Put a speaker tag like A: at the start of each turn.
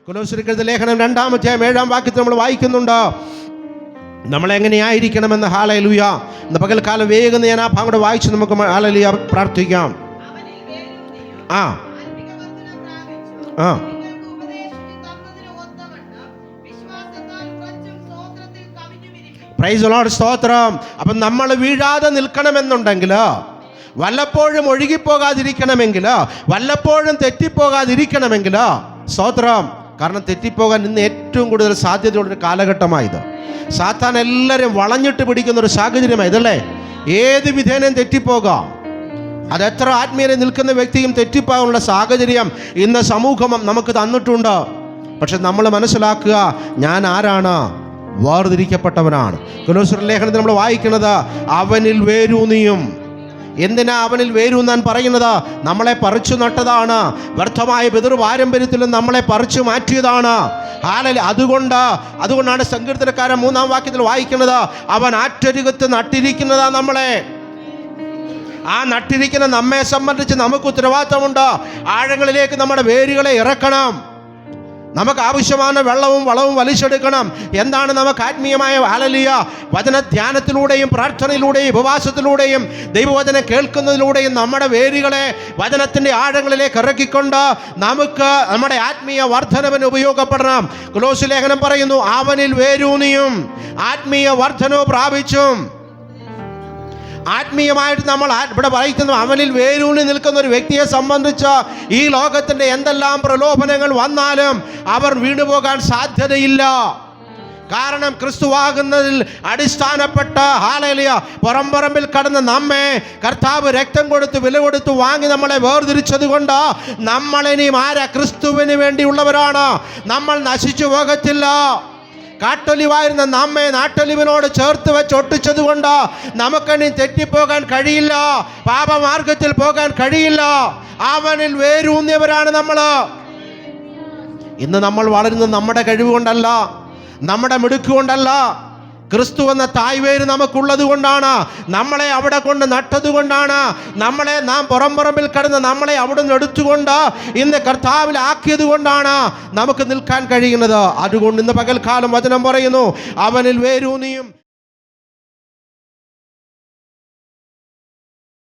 A: കൊലോസ്യർക്കെഴുതിയ ലേഖനം 2-ാം അധ്യായം 7-ാം വാക്യത്തിൽ നമ്മൾ വായിക്കുന്നുണ്ട്, നമ്മളെങ്ങനെയായിരിക്കണമെന്ന്. ഹല്ലേലൂയ. ഇന്ന് പകൽക്കാലം വേഗം ഞാൻ ആ ഭാഗം കൂടെ വായിച്ച് നമുക്ക് ഹല്ലേലൂയ പ്രാർത്ഥിക്കാം. ആ ആ പ്രൈസ് ദി ലോർഡ്, സ്തോത്രം. അപ്പം നമ്മൾ വീഴാതെ നിൽക്കണമെന്നുണ്ടെങ്കിൽ, വല്ലപ്പോഴും ഒഴുകിപ്പോകാതിരിക്കണമെങ്കിൽ, വല്ലപ്പോഴും തെറ്റിപ്പോകാതിരിക്കണമെങ്കിൽ, സ്തോത്രം. കാരണം തെറ്റിപ്പോകാൻ ഇന്ന് ഏറ്റവും കൂടുതൽ സാധ്യതയുള്ളൊരു കാലഘട്ടമായത്. സാത്താൻ എല്ലാവരും വളഞ്ഞിട്ട് പിടിക്കുന്ന ഒരു സാഹചര്യമാണ് ഇതല്ലേ. ഏത് വിധേനയും തെറ്റിപ്പോകാം. അതെത്ര ആത്മീയരെ നിൽക്കുന്ന വ്യക്തിയും തെറ്റിപ്പോകാനുള്ള സാഹചര്യം ഇന്ന് സമൂഹം നമുക്ക് തന്നിട്ടുണ്ട്. പക്ഷെ നമ്മൾ മനസ്സിലാക്കുക, ഞാൻ ആരാണ്? വേർതിരിക്കപ്പെട്ടവനാണ്. കൊലോസ്യർ ലേഖനത്തിൽ നമ്മൾ വായിക്കുന്നത്, അവനിൽ വേരൂന്നിയും. എന്തിനാ അവനിൽ വേരൂന്നാൻ പറയുന്നത്? നമ്മളെ പറിച്ചു നട്ടതാണ്. വ്യർത്ഥമായ പിതൃ പാരമ്പര്യത്തിൽ നമ്മളെ പറിച്ചു മാറ്റിയതാണ്. അതുകൊണ്ടാണ് സങ്കീർത്തനക്കാരൻ 3-ാം വാക്യത്തിൽ വായിക്കുന്നത്, അവൻ ആറ്റരികത്ത് നട്ടിരിക്കുന്നതാ നമ്മളെ. ആ നട്ടിരിക്കുന്ന നമ്മെ സംബന്ധിച്ച് നമുക്ക് ഉത്തരവാദിത്തമുണ്ട്. ആഴങ്ങളിലേക്ക് നമ്മുടെ വേരുകളെ ഇറക്കണം. നമുക്ക് ആവശ്യமான വെള്ളവും വളവും വലിച്ചെടുക്കണം. എന്താണ് നമുക്ക് ആത്മീയമായ ഹല്ലേലൂയ വചനധ്യാനത്തിലൂടെയും പ്രാർത്ഥനയിലൂടെയും ഉപവാസത്തിലൂടെയും ദൈവവചനം കേൾക്കുന്നതിലൂടെയും നമ്മുടെ വേരുകളെ വചനത്തിൻ്റെ ആഴങ്ങളിലേക്ക് ഇറക്കിക്കൊണ്ട് നമുക്ക് നമ്മുടെ ആത്മീയ വർധനവിന് ഉപയോഗപ്പെടണം. കൊലോസ്യ ലേഖനം പറയുന്നു, അവനിൽ വേരൂന്നിയും ആത്മീയ വർധനവും പ്രാപിച്ചും. ആത്മീയമായിട്ട് നമ്മൾ ഇവിടെ വായിക്കുന്നു, അവനിൽ വേരൂന്നി നിൽക്കുന്ന ഒരു വ്യക്തിയെ സംബന്ധിച്ച് ഈ ലോകത്തിൻ്റെ എന്തെല്ലാം പ്രലോഭനങ്ങൾ വന്നാലും അവർ വീണുപോകാൻ സാധ്യതയില്ല. കാരണം ക്രിസ്തുവാകുന്നതിൽ അടിസ്ഥാനപ്പെട്ട ഹല്ലേലൂയ പുറംപറമ്പിൽ കടന്ന് നമ്മെ കർത്താവ് രക്തം കൊടുത്ത് വില കൊടുത്ത് വാങ്ങി നമ്മളെ വേർതിരിച്ചത് കൊണ്ട് നമ്മളിനിയും ആരാ? ക്രിസ്തുവിന് വേണ്ടിയുള്ളവരാണ്. നമ്മൾ നശിച്ചു പോകത്തില്ല. കാട്ടൊലിവായിരുന്ന നമ്മെ നാട്ടൊലിവിനോട് ചേർത്ത് വെച്ച് ഒട്ടിച്ചത് കൊണ്ട് നമുക്കിനി തെറ്റിപ്പോകാൻ കഴിയില്ല. പാപമാർഗത്തിൽ പോകാൻ കഴിയില്ല. അവനിൽ വേരൂന്നിയവരാണ് നമ്മൾ. ഇന്ന് നമ്മൾ വളരുന്നത് നമ്മുടെ കഴിവ് കൊണ്ടല്ല, നമ്മുടെ മിടുക്ക് കൊണ്ടല്ല. ക്രിസ്തു എന്ന തായ്വേര് നമുക്കുള്ളത് കൊണ്ടാണ്. നമ്മളെ അവിടെ കൊണ്ട് നട്ടത് കൊണ്ടാണ്. നാം പുറംപറമ്പിൽ കടന്ന് നമ്മളെ അവിടെ നിന്ന് എടുത്തുകൊണ്ട് ഇന്ന് കർത്താവിൽ ആക്കിയത് കൊണ്ടാണ് നമുക്ക് നിൽക്കാൻ കഴിയുന്നത്. അതുകൊണ്ട് ഇന്ന് പകൽക്കാലം വചനം പറയുന്നു, അവനിൽ വേരൂന്നിയും